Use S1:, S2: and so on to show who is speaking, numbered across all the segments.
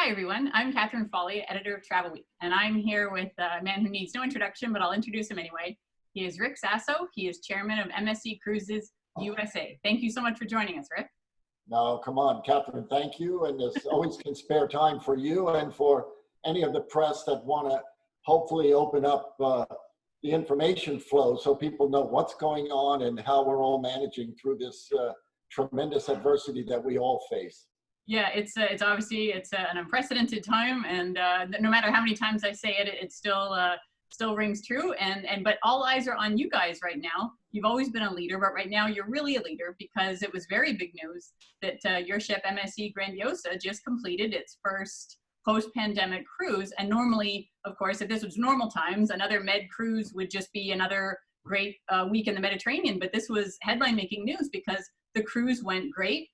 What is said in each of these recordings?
S1: Hi, everyone. I'm Catherine Foley, editor of Travelweek, and I'm here with a man who needs no introduction, but I'll introduce him anyway. He is Rick Sasso. He is chairman of MSC Cruises USA. Thank you so much for joining us, Rick.
S2: No, come on, Catherine, thank you. And there's always can spare time for you and for any of the press that want to hopefully open up the information flow so people know what's going on and how we're all managing through this tremendous adversity that we all face.
S1: Yeah, it's obviously an unprecedented time, and no matter how many times I say it, it still rings true. But all eyes are on you guys right now. You've always been a leader, but right now you're really a leader because it was very big news that your ship MSC Grandiosa just completed its first post-pandemic cruise. And normally, of course, if this was normal times, another med cruise would just be another great week in the Mediterranean. But this was headline-making news because the cruise went great.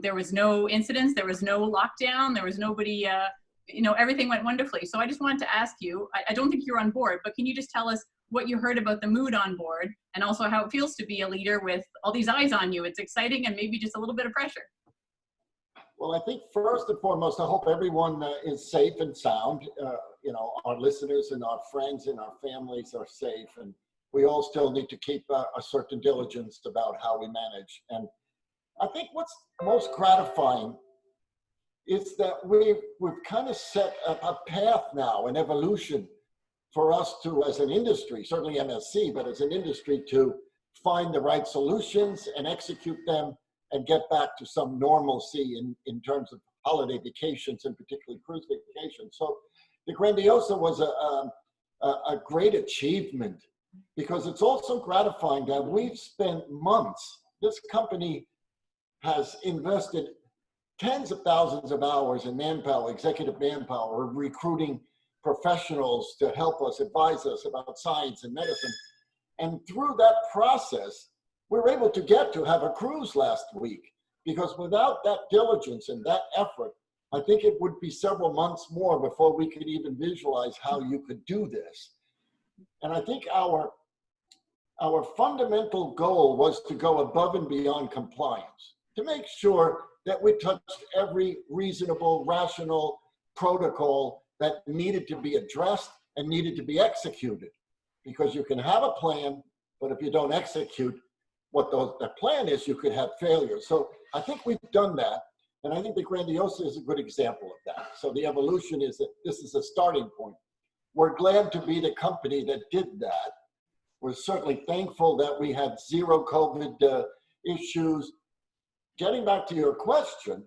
S1: There was no incidents, there was no lockdown, there was nobody, everything went wonderfully. So I just wanted to ask you, I don't think you're on board, but can you just tell us what you heard about the mood on board and also how it feels to be a leader with all these eyes on you? It's exciting and maybe just a little bit of pressure.
S2: Well, I think first and foremost, I hope everyone is safe and sound. Our listeners and our friends and our families are safe, and we all still need to keep a certain diligence about how we manage. And I think what's most gratifying is that we've kind of set a path now, an evolution for us to, as an industry, certainly MSC, but as an industry, to find the right solutions and execute them and get back to some normalcy in terms of holiday vacations and particularly cruise vacations. So the Grandiosa was a great achievement because it's also gratifying that we've spent months, this company has invested tens of thousands of hours in manpower, executive manpower, recruiting professionals to help us, advise us about science and medicine. And through that process, we were able to get to have a cruise last week, because without that diligence and that effort, I think it would be several months more before we could even visualize how you could do this. And I think our fundamental goal was to go above and beyond compliance, to make sure that we touched every reasonable, rational protocol that needed to be addressed and needed to be executed. Because you can have a plan, but if you don't execute what the plan is, you could have failure. So I think we've done that, and I think the Grandiosa is a good example of that. So the evolution is that this is a starting point. We're glad to be the company that did that. We're certainly thankful that we had zero COVID issues. Getting back to your question,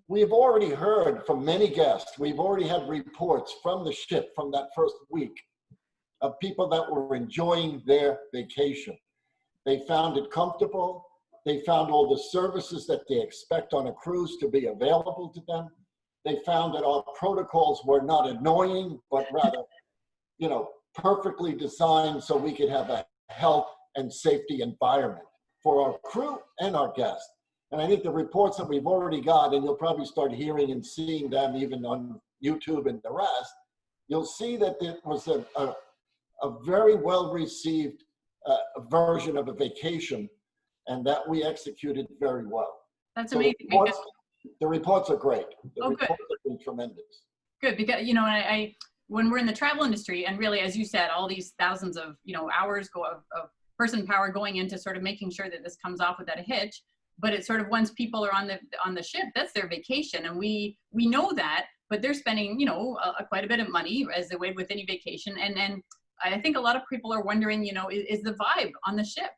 S2: we've already heard from many guests, we've already had reports from the ship from that first week of people that were enjoying their vacation. They found it comfortable. They found all the services that they expect on a cruise to be available to them. They found that our protocols were not annoying, but rather, perfectly designed so we could have a health and safety environment for our crew and our guests. And I think the reports that we've already got, and you'll probably start hearing and seeing them even on YouTube and the rest, you'll see that it was a very well-received version of a vacation, and that we executed very well.
S1: That's
S2: so
S1: amazing.
S2: The reports are great. The reports
S1: good.
S2: have been tremendous.
S1: Good, because, when we're in the travel industry, and really, as you said, all these thousands of, hours of person power going into sort of making sure that this comes off without a hitch. But it's sort of once people are on the ship, that's their vacation, and we know that. But they're spending quite a bit of money, as they would with any vacation. And I think a lot of people are wondering, is the vibe on the ship,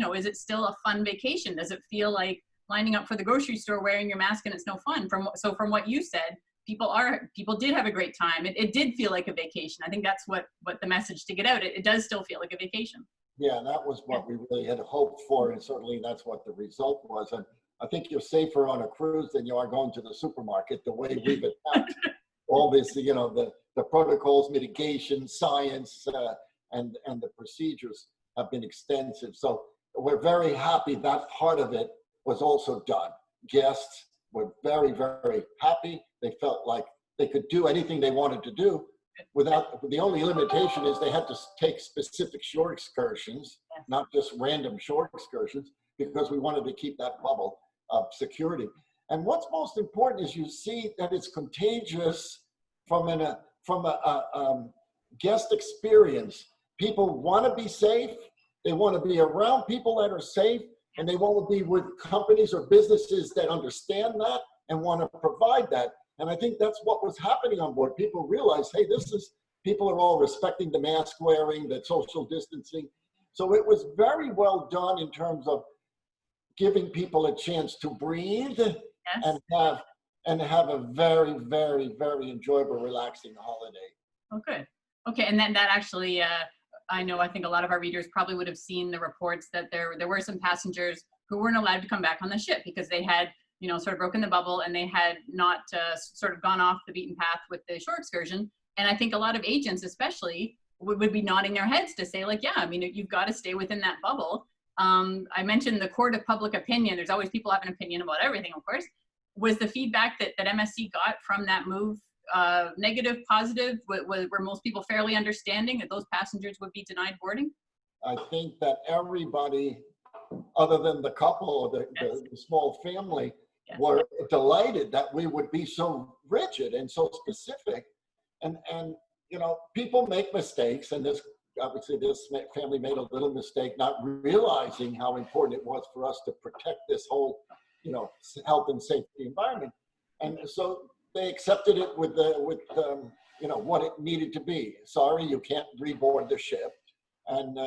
S1: or is it still a fun vacation? Does it feel like lining up for the grocery store wearing your mask and it's no fun? From what you said, people did have a great time. It did feel like a vacation. I think that's what the message to get out. It does still feel like a vacation.
S2: Yeah, that was what we really had hoped for, and certainly that's what the result was. And I think you're safer on a cruise than you are going to the supermarket, the way we've attacked all this, the protocols, mitigation, science, and the procedures have been extensive. So we're very happy that part of it was also done. Guests were very, very happy. They felt like they could do anything they wanted to do. The only limitation is they had to take specific shore excursions, not just random shore excursions, because we wanted to keep that bubble of security. And what's most important is you see that it's contagious from a guest experience. People want to be safe. They want to be around people that are safe, and they want to be with companies or businesses that understand that and want to provide that. And I think that's what was happening on board. People realized, hey, people are all respecting the mask wearing, the social distancing. So it was very well done in terms of giving people a chance to breathe, yes, and have a very, very, very enjoyable, relaxing holiday.
S1: Oh, good. Okay, and then that actually, I think a lot of our readers probably would have seen the reports that there were some passengers who weren't allowed to come back on the ship because they had, sort of broken the bubble, and they had not sort of gone off the beaten path with the shore excursion. And I think a lot of agents especially would be nodding their heads to say, like, yeah, I mean, you've got to stay within that bubble. I mentioned the court of public opinion. There's always people have an opinion about everything, of course. Was the feedback that MSC got from that move negative, positive? Were most people fairly understanding that those passengers would be denied boarding?
S2: I think that everybody, other than the couple or the small family, yes, were delighted that we would be so rigid and so specific. And people make mistakes, and obviously this family made a little mistake, not realizing how important it was for us to protect this whole, health and safety environment. And so they accepted it with what it needed to be. Sorry, you can't reboard the ship. And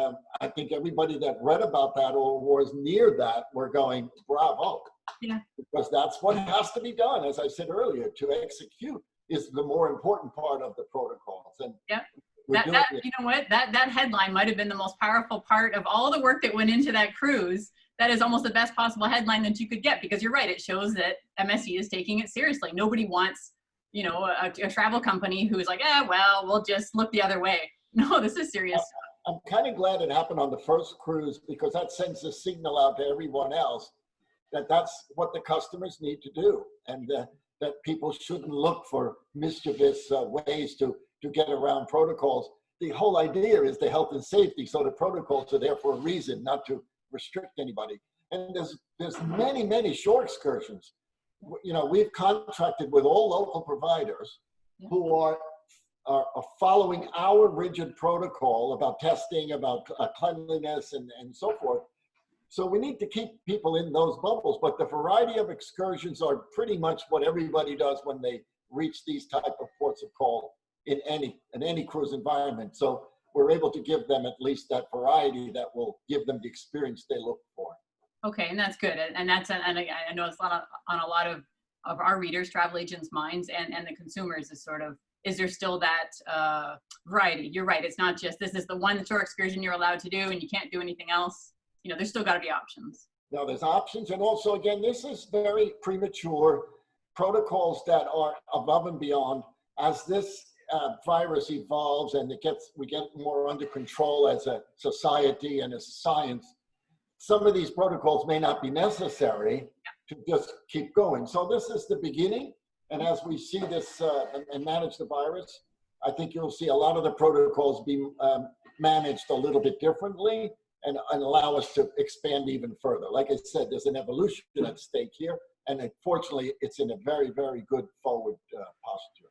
S2: I think everybody that read about that or was near that were going, bravo. Yeah. Because that's what has to be done, as I said earlier, to execute is the more important part of the protocols. And
S1: yeah, that headline might have been the most powerful part of all the work that went into that cruise. That is almost the best possible headline that you could get, because you're right, it shows that MSC is taking it seriously. Nobody wants, a travel company who's like, well, we'll just look the other way. No, this is serious.
S2: I'm kind of glad it happened on the first cruise, because that sends a signal out to everyone else that that's what the customers need to do, and that people shouldn't look for mischievous ways to get around protocols. The whole idea is the health and safety, so the protocols are there for a reason, not to restrict anybody. And there's many shore excursions. We've contracted with all local providers who are following our rigid protocol about testing, about cleanliness and so forth. So we need to keep people in those bubbles, but the variety of excursions are pretty much what everybody does when they reach these type of ports of call in any cruise environment. So we're able to give them at least that variety that will give them the experience they look for.
S1: Okay, and that's good. And that's, and I know it's on a lot of our readers, travel agents' minds, and the consumers is there still that variety? You're right. It's not just this is the one shore excursion you're allowed to do and you can't do anything else. There's still got to be options.
S2: No, there's options. And also, again, this is very premature protocols that are above and beyond. As this virus evolves and we get more under control as a society and as a science, some of these protocols may not be necessary to just keep going. So this is the beginning. And as we see this and manage the virus, I think you'll see a lot of the protocols be managed a little bit differently and allow us to expand even further. Like I said, there's an evolution at stake here. And unfortunately, it's in a very, very good forward posture.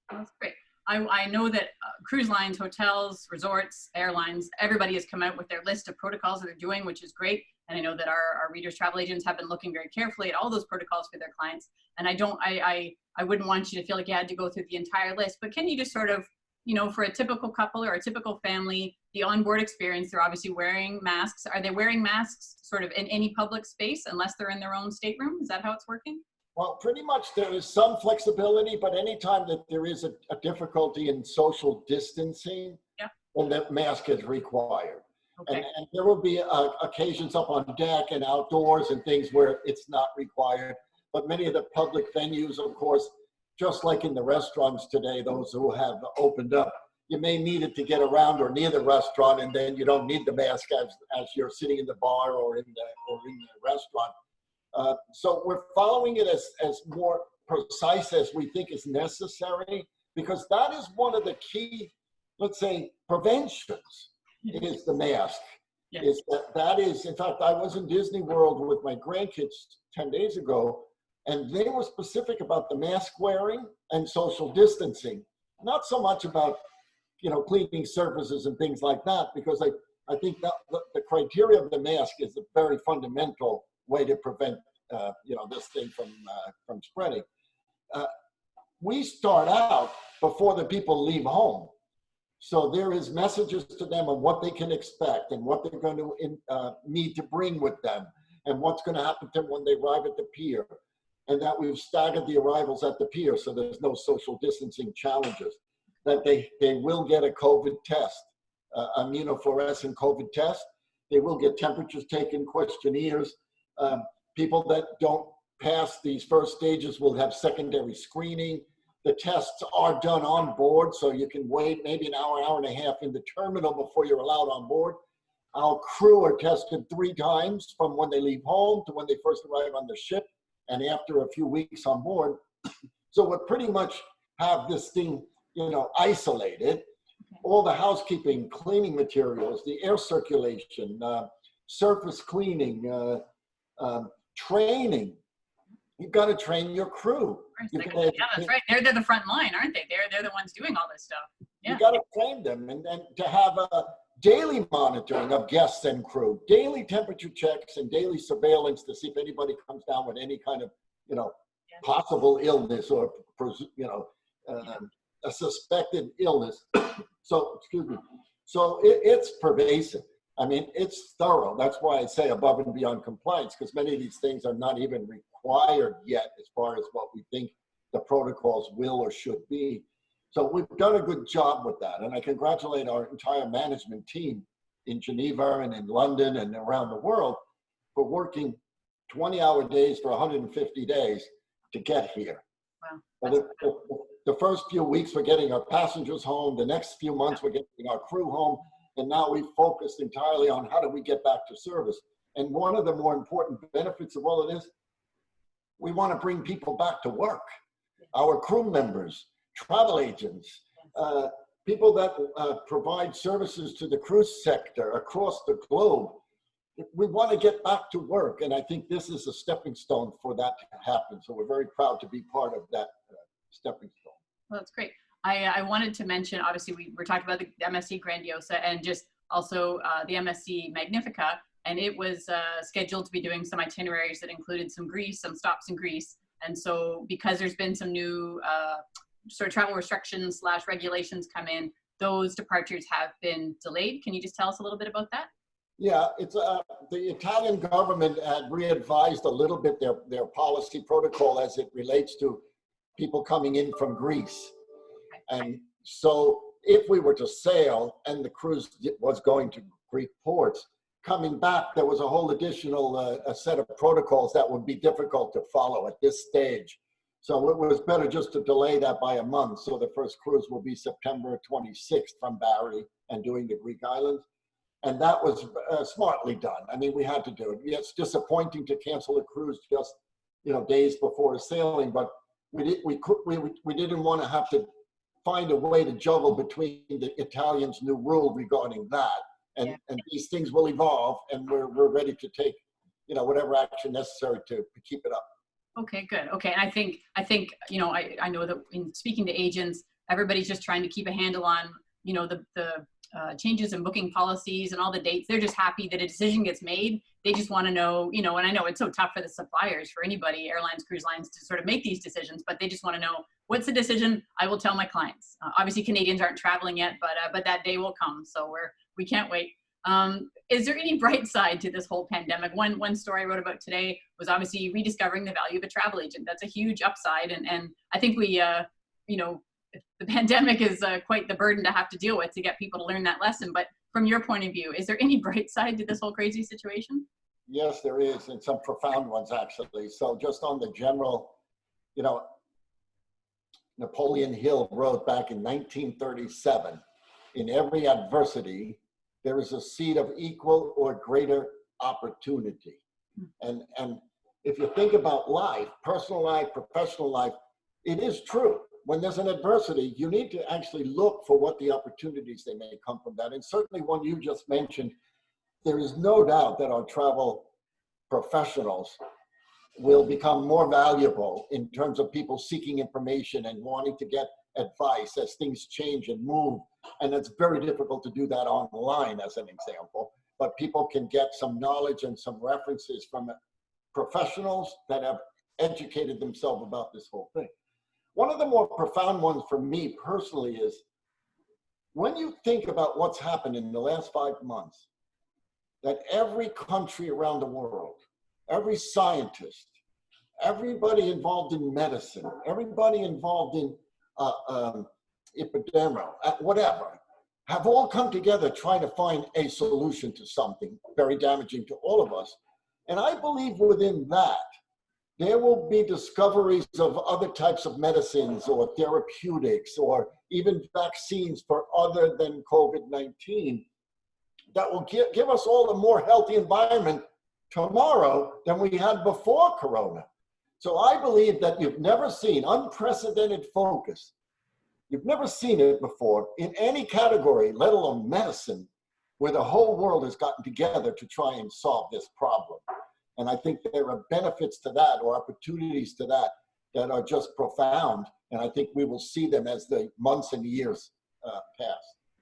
S1: That's great. I know that cruise lines, hotels, resorts, airlines, everybody has come out with their list of protocols that they're doing, which is great. And I know that our readers, travel agents, have been looking very carefully at all those protocols for their clients. And I wouldn't want you to feel like you had to go through the entire list, but can you just sort of, for a typical couple or a typical family, the onboard experience, they're obviously wearing masks. Are they wearing masks sort of in any public space unless they're in their own stateroom? Is that how it's working?
S2: Well, pretty much there is some flexibility, but anytime that there is a difficulty in social distancing, then that mask is required. Okay. And there will be occasions up on deck and outdoors and things where it's not required. But many of the public venues, of course, just like in the restaurants today, those who have opened up, you may need it to get around or near the restaurant, and then you don't need the mask as you're sitting in the bar or in the restaurant. So we're following it as more precise as we think is necessary, because that is one of the key, let's say, preventions, is the mask. Yes. That is, in fact, I was in Disney World with my grandkids 10 days ago, And they were specific about the mask wearing and social distancing, not so much about, cleaning surfaces and things like that, because I think that the criteria of the mask is a very fundamental way to prevent, this thing from spreading. We start out before the people leave home. So there is messages to them of what they can expect and what they're going to need to bring with them and what's going to happen to them when they arrive at the pier. And that we've staggered the arrivals at the pier so there's no social distancing challenges. That they will get a COVID test, immunofluorescent COVID test. They will get temperatures taken, questionnaires. People that don't pass these first stages will have secondary screening. The tests are done on board, so you can wait maybe an hour and a half in the terminal before you're allowed on board. Our crew are tested 3 times from when they leave home to when they first arrive on the ship and after a few weeks on board. So we pretty much have this thing, isolated. All the housekeeping, cleaning materials, the air circulation, surface cleaning, training. You've got to train your crew.
S1: Yeah, that's right. They're the front line, aren't they? They're the ones doing all this stuff. Yeah.
S2: You got to train them and to have a daily monitoring of guests and crew, daily temperature checks and daily surveillance to see if anybody comes down with any kind of, possible illness or, a suspected illness. So, excuse me. So it's pervasive. I mean, it's thorough. That's why I say above and beyond compliance, because many of these things are not even required yet as far as what we think the protocols will or should be. So we've done a good job with that. And I congratulate our entire management team in Geneva and in London and around the world for working 20-hour days for 150 days to get here.
S1: Wow.
S2: The first few weeks, we're getting our passengers home. The next few months, we're getting our crew home. And now we've focused entirely on how do we get back to service. And one of the more important benefits of all of this, we want to bring people back to work. Our crew members, travel agents, people that provide services to the cruise sector across the globe. We want to get back to work. And I think this is a stepping stone for that to happen. So we're very proud to be part of that stepping stone.
S1: Well, that's great. I wanted to mention, obviously, we're talking about the MSC Grandiosa and just also the MSC Magnifica, and it was scheduled to be doing some itineraries that included some stops in Greece. And so because there's been some new sort of travel restrictions / regulations come in, those departures have been delayed. Can you just tell us a little bit about that?
S2: Yeah, it's the Italian government had re-advised a little bit their policy protocol as it relates to people coming in from Greece. And so if we were to sail and the cruise was going to Greek ports, coming back, there was a whole additional a set of protocols that would be difficult to follow at this stage. So it was better just to delay that by a month. So the first cruise will be September 26th from Bari and doing the Greek islands. And that was smartly done. I mean, we had to do it. Yeah, it's disappointing to cancel a cruise just, days before the sailing, but we didn't want to have to find a way to juggle between the Italians' new rule regarding that. And these things will evolve, and we're ready to take, whatever action necessary to keep it up.
S1: Okay, good. Okay, and I think I know that in speaking to agents, everybody's just trying to keep a handle on, the changes in booking policies and all the dates. They're just happy that a decision gets made. They just want to know, and I know it's so tough for the suppliers, for anybody, airlines, cruise lines, to sort of make these decisions, but they just want to know, what's the decision? I will tell my clients. Obviously, Canadians aren't traveling yet, but that day will come. So we can't wait. Is there any bright side to this whole pandemic? One story I wrote about today was obviously rediscovering the value of a travel agent. That's a huge upside. And I think we, the pandemic is quite the burden to have to deal with to get people to learn that lesson. But from your point of view, is there any bright side to this whole crazy situation?
S2: Yes, there is, and some profound ones, actually. So just on the general, Napoleon Hill wrote back in 1937, in every adversity, there is a seed of equal or greater opportunity. And if you think about life, personal life, professional life, it is true. When there's an adversity, you need to actually look for what the opportunities they may come from that. And certainly one you just mentioned, there is no doubt that our travel professionals will become more valuable in terms of people seeking information and wanting to get advice as things change and move. And it's very difficult to do that online, as an example, but people can get some knowledge and some references from professionals that have educated themselves about this whole thing. One of the more profound ones for me personally is when you think about what's happened in the last 5 months, that every country around the world, every scientist, everybody involved in medicine, everybody involved in epidemic, whatever, have all come together trying to find a solution to something very damaging to all of us. And I believe within that, there will be discoveries of other types of medicines or therapeutics or even vaccines for other than COVID-19 that will give us all a more healthy environment tomorrow than we had before Corona. So I believe that you've never seen unprecedented focus. You've never seen it before in any category, let alone medicine, where the whole world has gotten together to try and solve this problem. And I think there are benefits to that or opportunities to that that are just profound. And I think we will see them as the months and years pass.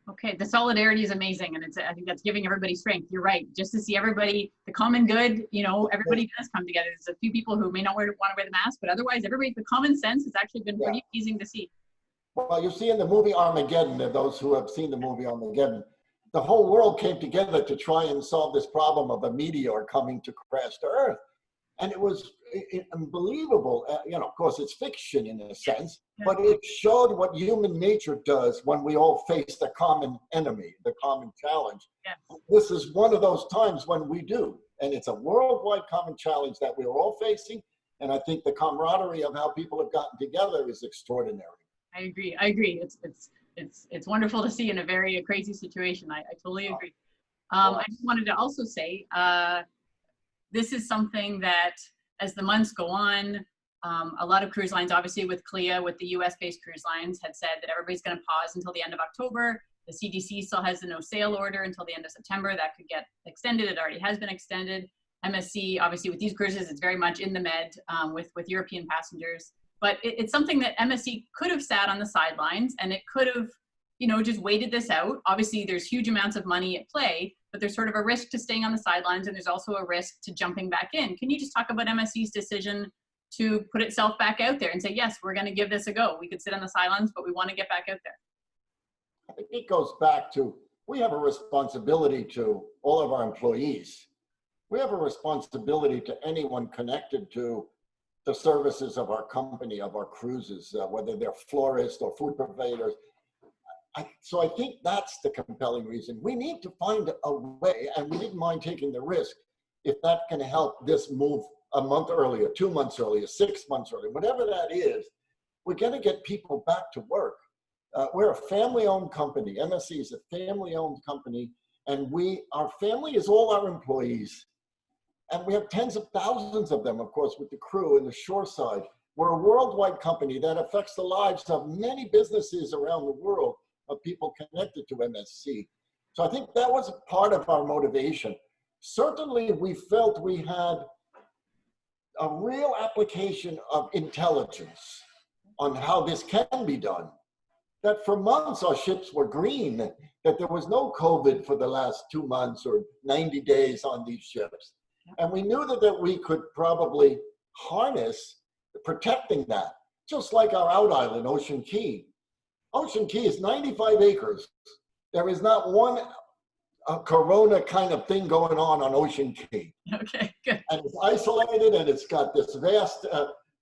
S1: Okay, the solidarity is amazing, and I think that's giving everybody strength. You're right. Just to see everybody, the common good, you know, everybody does come together. There's a few people who may not want to wear the mask, but otherwise, everybody, the common sense has actually been pretty pleasing to see.
S2: Well, you see in the movie Armageddon, those who have seen the movie Armageddon, the whole world came together to try and solve this problem of a meteor coming to crash to Earth. And it was unbelievable. You know, of course, it's fiction in a sense, but it showed what human nature does when we all face the common enemy, the common challenge.
S1: Yeah.
S2: This is one of those times when we do. And it's a worldwide common challenge that we're all facing. And I think the camaraderie of how people have gotten together is extraordinary.
S1: I agree. It's wonderful to see in a very crazy situation. I totally agree. I just wanted to also say, this is something that as the months go on, a lot of cruise lines, obviously with CLIA, with the US-based cruise lines, had said that everybody's going to pause until the end of October. The CDC still has the no sail order until the end of September. That could get extended. It already has been extended. MSC, obviously with these cruises, it's very much in the med with European passengers. But it's something that MSC could have sat on the sidelines and it could have, you know, just waited this out. Obviously, there's huge amounts of money at play, but there's sort of a risk to staying on the sidelines and there's also a risk to jumping back in. Can you just talk about MSC's decision to put itself back out there and say, yes, we're going to give this a go. We could sit on the sidelines, but we want to get back out there.
S2: I think it goes back to, we have a responsibility to all of our employees. We have a responsibility to anyone connected to the services of our company, of our cruises, whether they're florists or food providers. So I think that's the compelling reason. We need to find a way, and we didn't mind taking the risk, if that can help this move a month earlier, 2 months earlier, 6 months earlier, whatever that is, we're going to get people back to work. We're a family-owned company. MSC is a family-owned company, and our family is all our employees. And we have tens of thousands of them, of course, with the crew and the shoreside. We're a worldwide company that affects the lives of many businesses around the world of people connected to MSC. So I think that was part of our motivation. Certainly, we felt we had a real application of intelligence on how this can be done. That for months our ships were green, that there was no COVID for the last 2 months or 90 days on these ships. And we knew that we could probably harness protecting that, just like our out island, Ocean Key. Ocean Key is 95 acres. There is not one Corona kind of thing going on Ocean Key.
S1: Okay, good.
S2: And it's isolated and it's got this vast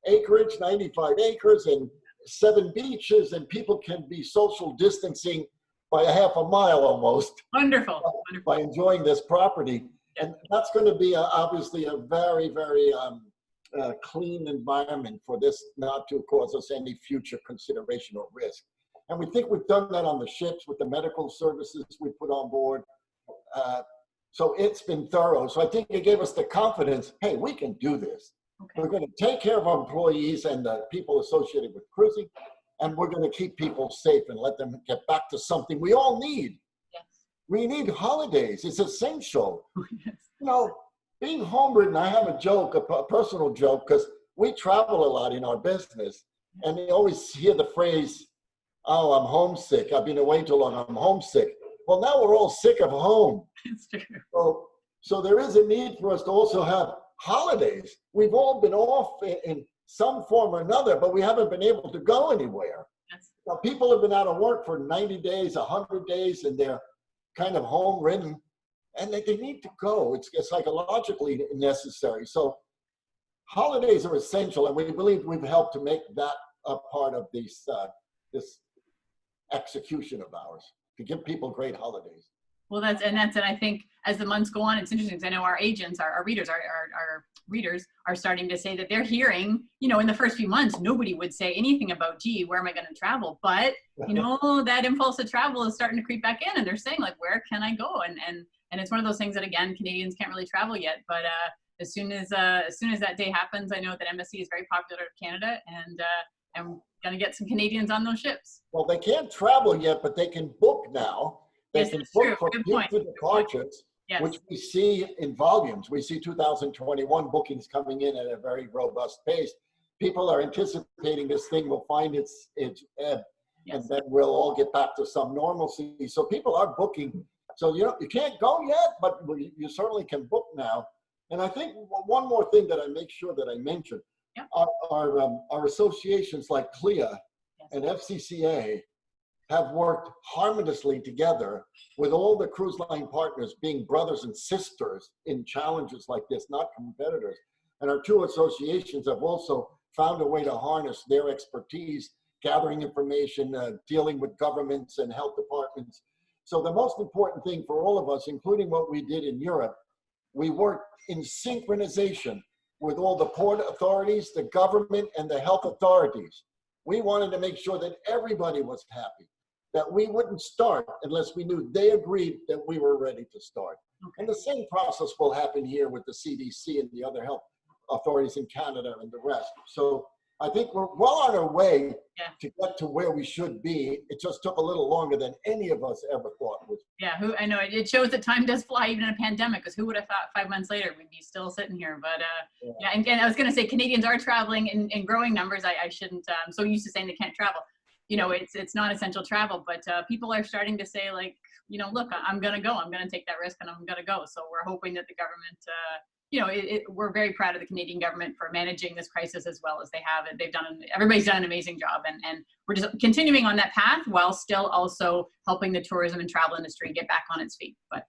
S2: acreage, 95 acres and 7 beaches, and people can be social distancing by a half a mile almost.
S1: Wonderful.
S2: By enjoying this property. And that's going to be obviously a very, very clean environment for this not to cause us any future consideration or risk. And we think we've done that on the ships with the medical services we put on board. So it's been thorough. So I think it gave us the confidence, hey, we can do this. Okay. We're going to take care of our employees and the people associated with cruising, and we're going to keep people safe and let them get back to something we all need. We need holidays. It's essential.
S1: Yes.
S2: You know, being home-ridden, I have a joke, a personal joke, because we travel a lot in our business, and you always hear the phrase, "Oh, I'm homesick. I've been away too long. I'm homesick." Well, now we're all sick of home.
S1: It's true.
S2: So there is a need for us to also have holidays. We've all been off in some form or another, but we haven't been able to go anywhere.
S1: Yes.
S2: Now, people have been out of work for 90 days, 100 days, and they're kind of home-ridden, and they need to go. It's psychologically necessary. So holidays are essential, and we believe we've helped to make that a part of this execution of ours, to give people great holidays.
S1: Well, and I think as the months go on, it's interesting because I know our agents, our readers, our readers are starting to say that they're hearing, in the first few months, nobody would say anything about, gee, where am I going to travel? But, that impulse to travel is starting to creep back in, and they're saying, like, where can I go? And it's one of those things that, again, Canadians can't really travel yet. But as soon as that day happens, I know that MSC is very popular in Canada, and I'm going to get some Canadians on those ships.
S2: Well, they can't travel yet, but they can book now. They can book for future departures,
S1: yes,
S2: which we see in volumes. We see 2021 bookings coming in at a very robust pace. People are anticipating this thing will find its ebb, yes, and then we'll all get back to some normalcy. So people are booking. So you can't go yet, but you certainly can book now. And I think one more thing that I make sure that I mention,
S1: yep,
S2: our associations like CLIA, yes, and FCCA have worked harmoniously together with all the cruise line partners being brothers and sisters in challenges like this, not competitors. And our two associations have also found a way to harness their expertise, gathering information, dealing with governments and health departments. So the most important thing for all of us, including what we did in Europe, we worked in synchronization with all the port authorities, the government, and the health authorities. We wanted to make sure that everybody was happy, that we wouldn't start unless we knew they agreed that we were ready to start. Okay. And the same process will happen here with the CDC and the other health authorities in Canada and the rest. So I think we're well on our way, yeah, to get to where we should be. It just took a little longer than any of us ever thought would.
S1: Yeah, I know it shows that time does fly even in a pandemic, because who would have thought 5 months later we'd be still sitting here? But yeah, and I was going to say Canadians are traveling in growing numbers. I shouldn't, I'm so used to saying they can't travel. It's not essential travel, but people are starting to say, like, look, I'm going to go. I'm going to take that risk, and I'm going to go. So we're hoping that the government, we're very proud of the Canadian government for managing this crisis as well as they have. And everybody's done an amazing job. And we're just continuing on that path while still also helping the tourism and travel industry get back on its feet. But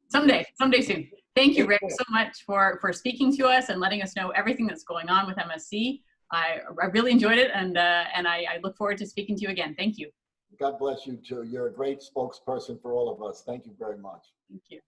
S1: someday soon. Thank you, Rick, so much for speaking to us and letting us know everything that's going on with MSC. I really enjoyed it, and I look forward to speaking to you again. Thank you.
S2: God bless you too. You're a great spokesperson for all of us. Thank you very much.
S1: Thank you.